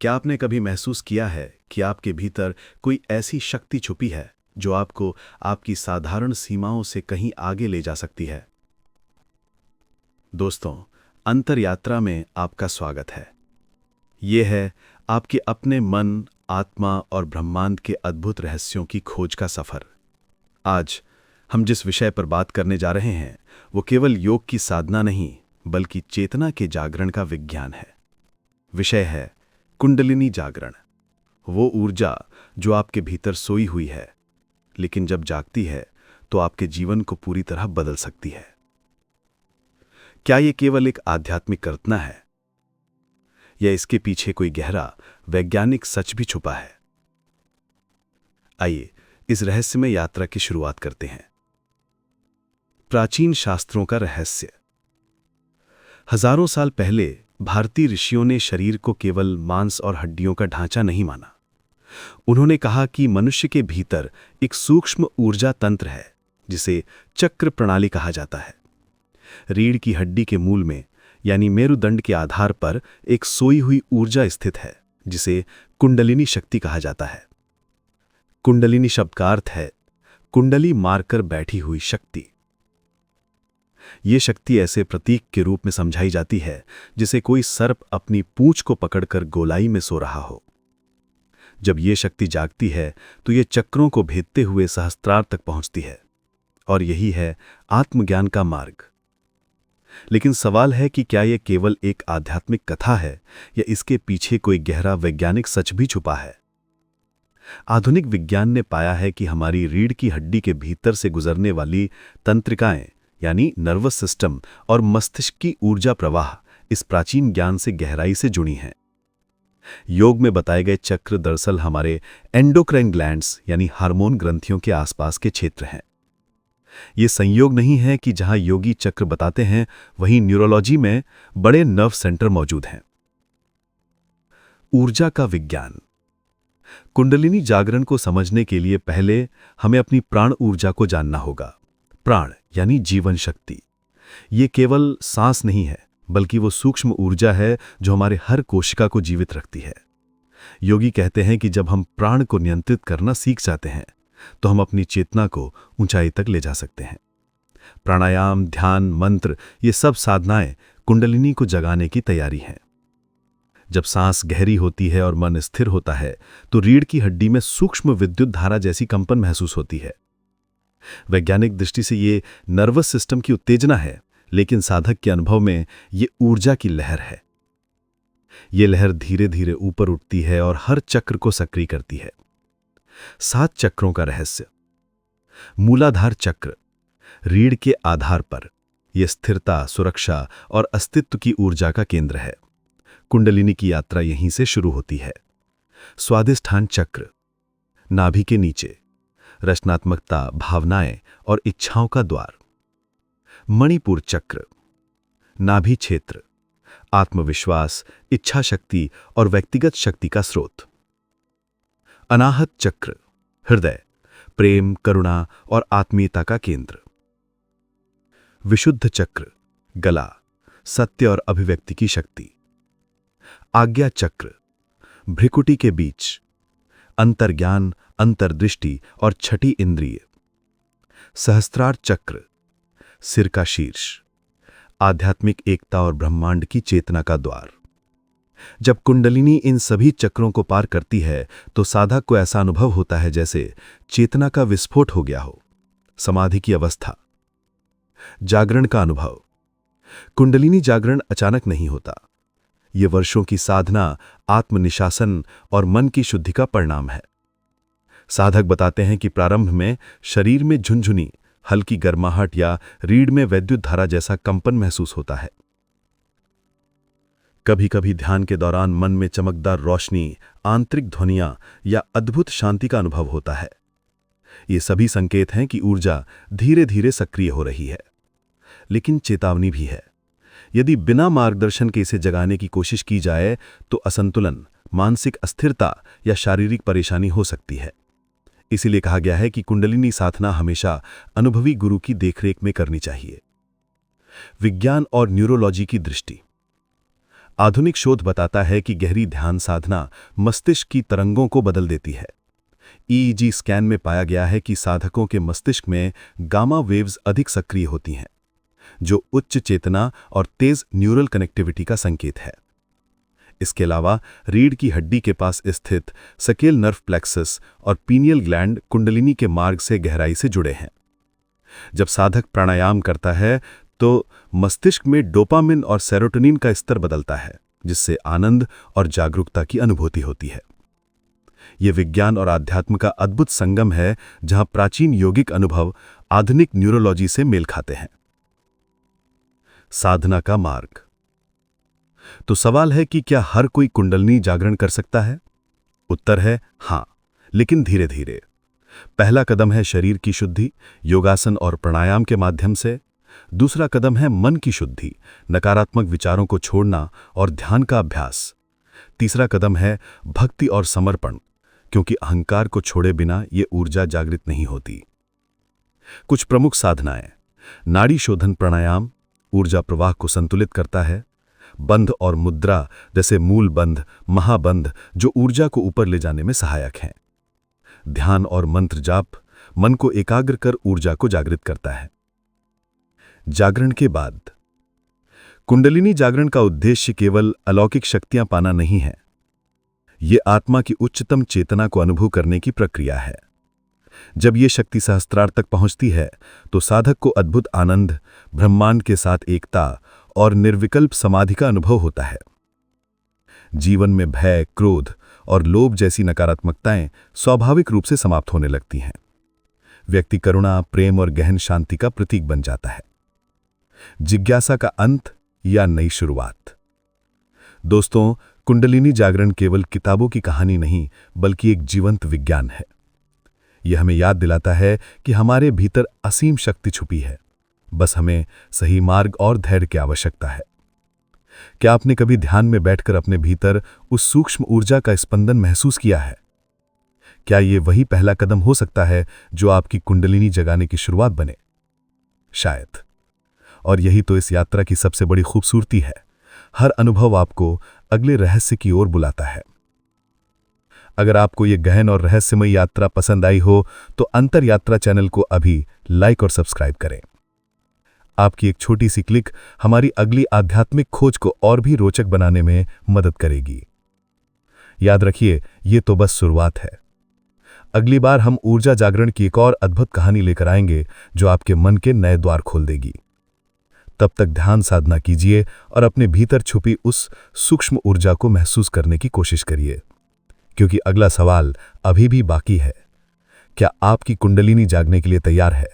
क्या आपने कभी महसूस किया है कि आपके भीतर कोई ऐसी शक्ति छुपी है जो आपको आपकी साधारण सीमाओं से कहीं आगे ले जा सकती है? दोस्तों, अंतर यात्रा में आपका स्वागत है। ये है आपके अपने मन, आत्मा और ब्रह्मांड के अद्भुत रहस्यों की खोज का सफर। आज हम जिस विषय पर बात करने जा रहे हैं वो केवल योग की साधना नहीं, बल्कि चेतना के जागरण का विज्ञान है। विषय है कुंडलिनी जागरण। वो ऊर्जा जो आपके भीतर सोई हुई है, लेकिन जब जागती है तो आपके जीवन को पूरी तरह बदल सकती है। क्या ये केवल एक आध्यात्मिक कल्पना है, या इसके पीछे कोई गहरा वैज्ञानिक सच भी छुपा है? आइए इस रहस्यमय यात्रा की शुरुआत करते हैं। प्राचीन शास्त्रों का रहस्य। हजारों साल पहले भारतीय ऋषियों ने शरीर को केवल मांस और हड्डियों का ढांचा नहीं माना। उन्होंने कहा कि मनुष्य के भीतर एक सूक्ष्म ऊर्जा तंत्र है जिसे चक्र प्रणाली कहा जाता है। रीढ़ की हड्डी के मूल में यानी मेरुदंड के आधार पर एक सोई हुई ऊर्जा स्थित है जिसे कुंडलिनी शक्ति कहा जाता है। कुंडलिनी शब्द का अर्थ है कुंडली मारकर बैठी हुई शक्ति। ये शक्ति ऐसे प्रतीक के रूप में समझाई जाती है जिसे कोई सर्प अपनी पूंछ को पकड़कर गोलाई में सो रहा हो। जब ये शक्ति जागती है तो ये चक्रों को भेदते हुए सहस्त्रार तक पहुंचती है, और यही है आत्मज्ञान का मार्ग। लेकिन सवाल है कि क्या यह केवल एक आध्यात्मिक कथा है या इसके पीछे कोई गहरा वैज्ञानिक सच भी छुपा है? आधुनिक विज्ञान ने पाया है कि हमारी रीढ़ की हड्डी के भीतर से गुजरने वाली तंत्रिकाएं यानी नर्वस सिस्टम और मस्तिष्क की ऊर्जा प्रवाह इस प्राचीन ज्ञान से गहराई से जुड़ी हैं। योग में बताए गए चक्र दरअसल हमारे एंडोक्राइन ग्लैंड्स यानी हार्मोन ग्रंथियों के आसपास के क्षेत्र हैं। ये संयोग नहीं है कि जहां योगी चक्र बताते हैं वहीं न्यूरोलॉजी में बड़े नर्व सेंटर मौजूद हैं। ऊर्जा का विज्ञान। कुंडलिनी जागरण को समझने के लिए पहले हमें अपनी प्राण ऊर्जा को जानना होगा। प्राण यानी जीवन शक्ति। ये केवल सांस नहीं है, बल्कि वो सूक्ष्म ऊर्जा है जो हमारे हर कोशिका को जीवित रखती है। योगी कहते हैं कि जब हम प्राण को नियंत्रित करना सीख जाते हैं तो हम अपनी चेतना को ऊंचाई तक ले जा सकते हैं। प्राणायाम, ध्यान, मंत्र, ये सब साधनाएं कुंडलिनी को जगाने की तैयारी हैं। जब सांस गहरी होती है और मन स्थिर होता है तो रीढ़ की हड्डी में सूक्ष्म विद्युत धारा जैसी कंपन महसूस होती है। वैज्ञानिक दृष्टि से ये नर्वस सिस्टम की उत्तेजना है, लेकिन साधक के अनुभव में ये ऊर्जा की लहर है। ये लहर धीरे धीरे ऊपर उठती है और हर चक्र को सक्रिय करती है। 7 चक्रों का रहस्य। मूलाधार चक्र, रीढ़ के आधार पर यह स्थिरता, सुरक्षा और अस्तित्व की ऊर्जा का केंद्र है। कुंडलिनी की यात्रा यहीं से शुरू होती है। स्वादिष्ठान चक्र, नाभि के नीचे, रचनात्मकता, भावनाएं और इच्छाओं का द्वार। मणिपुर चक्र, नाभि क्षेत्र, आत्मविश्वास, इच्छा शक्ति और व्यक्तिगत शक्ति का स्रोत। अनाहत चक्र, हृदय, प्रेम, करुणा और आत्मीयता का केंद्र। विशुद्ध चक्र, गला, सत्य और अभिव्यक्ति की शक्ति। आज्ञा चक्र, भ्रिकुटी के बीच, अंतर्ज्ञान, अंतर्दृष्टि और छठी इंद्रिय। सहस्त्रार चक्र, सिर का शीर्ष, आध्यात्मिक एकता और ब्रह्मांड की चेतना का द्वार। जब कुंडलिनी इन सभी चक्रों को पार करती है तो साधक को ऐसा अनुभव होता है जैसे चेतना का विस्फोट हो गया हो। समाधि की अवस्था। जागरण का अनुभव। कुंडलिनी जागरण अचानक नहीं होता। ये वर्षों की साधना, आत्मनिशासन और मन की शुद्धि का परिणाम है। साधक बताते हैं कि प्रारंभ में शरीर में झुनझुनी, हल्की गर्माहट या रीढ़ में वैद्युत धारा जैसा कंपन महसूस होता है। कभी कभी ध्यान के दौरान मन में चमकदार रोशनी, आंतरिक ध्वनियां या अद्भुत शांति का अनुभव होता है। ये सभी संकेत हैं कि ऊर्जा धीरे धीरे सक्रिय हो रही है। लेकिन चेतावनी भी है। यदि बिना मार्गदर्शन के इसे जगाने की कोशिश की जाए तो असंतुलन, मानसिक अस्थिरता या शारीरिक परेशानी हो सकती है। इसीलिए कहा गया है कि कुंडलिनी साधना हमेशा अनुभवी गुरु की देखरेख में करनी चाहिए। विज्ञान और न्यूरोलॉजी की दृष्टि। आधुनिक शोध बताता है कि गहरी ध्यान साधना मस्तिष्क की तरंगों को बदल देती है। ईईजी स्कैन में पाया गया है कि साधकों के मस्तिष्क में गामा वेव्स अधिक सक्रिय होती हैं, जो उच्च चेतना और तेज न्यूरल कनेक्टिविटी का संकेत है। इसके अलावा रीढ़ की हड्डी के पास स्थित सकेल नर्व प्लेक्सस और पीनियल ग्लैंड कुंडलिनी के मार्ग से गहराई से जुड़े हैं। जब साधक प्राणायाम करता है तो मस्तिष्क में डोपामिन और सेरोटोनिन का स्तर बदलता है, जिससे आनंद और जागरूकता की अनुभूति होती है। यह विज्ञान और आध्यात्म का अद्भुत संगम है, जहां प्राचीन योगिक अनुभव आधुनिक न्यूरोलॉजी से मेल खाते हैं। साधना का मार्ग। तो सवाल है कि क्या हर कोई कुंडलिनी जागरण कर सकता है? उत्तर है हां, लेकिन धीरे धीरे। पहला कदम है शरीर की शुद्धि, योगासन और प्राणायाम के माध्यम से। दूसरा कदम है मन की शुद्धि, नकारात्मक विचारों को छोड़ना और ध्यान का अभ्यास। तीसरा कदम है भक्ति और समर्पण, क्योंकि अहंकार को छोड़े बिना ये ऊर्जा जागृत नहीं होती। कुछ प्रमुख साधनाएं। नाड़ी शोधन प्राणायाम ऊर्जा प्रवाह को संतुलित करता है। बंध और मुद्रा जैसे मूल बंध, महाबंध, जो ऊर्जा को ऊपर ले जाने में सहायक हैं। ध्यान और मंत्र जाप मन को एकाग्र कर ऊर्जा को जागृत करता है। जागरण के बाद। कुंडलिनी जागरण का उद्देश्य केवल अलौकिक शक्तियां पाना नहीं है। यह आत्मा की उच्चतम चेतना को अनुभव करने की प्रक्रिया है। जब यह शक्ति सहस्त्रार तक पहुंचती है तो साधक को अद्भुत आनंद, ब्रह्मांड के साथ एकता और निर्विकल्प समाधि का अनुभव होता है। जीवन में भय, क्रोध और लोभ जैसी नकारात्मकताएं स्वाभाविक रूप से समाप्त होने लगती हैं। व्यक्ति करुणा, प्रेम और गहन शांति का प्रतीक बन जाता है। जिज्ञासा का अंत या नई शुरुआत। दोस्तों, कुंडलिनी जागरण केवल किताबों की कहानी नहीं, बल्कि एक जीवंत विज्ञान है। यह हमें याद दिलाता है कि हमारे भीतर असीम शक्ति छुपी है, बस हमें सही मार्ग और धैर्य की आवश्यकता है। क्या आपने कभी ध्यान में बैठकर अपने भीतर उस सूक्ष्म ऊर्जा का स्पंदन महसूस किया है? क्या यह वही पहला कदम हो सकता है जो आपकी कुंडलिनी जगाने की शुरुआत बने? शायद। और यही तो इस यात्रा की सबसे बड़ी खूबसूरती है। हर अनुभव आपको अगले रहस्य की ओर बुलाता है। अगर आपको यह गहन और रहस्यमय यात्रा पसंद आई हो तो अंतर यात्रा चैनल को अभी लाइक और सब्सक्राइब करें। आपकी एक छोटी सी क्लिक हमारी अगली आध्यात्मिक खोज को और भी रोचक बनाने में मदद करेगी। याद रखिए, ये तो बस शुरुआत है। अगली बार हम ऊर्जा जागरण की एक और अद्भुत कहानी लेकर आएंगे जो आपके मन के नए द्वार खोल देगी। तब तक ध्यान साधना कीजिए और अपने भीतर छुपी उस सूक्ष्म ऊर्जा को महसूस करने की कोशिश करिए, क्योंकि अगला सवाल अभी भी बाकी है। क्या आपकी कुंडलिनी जागने के लिए तैयार है?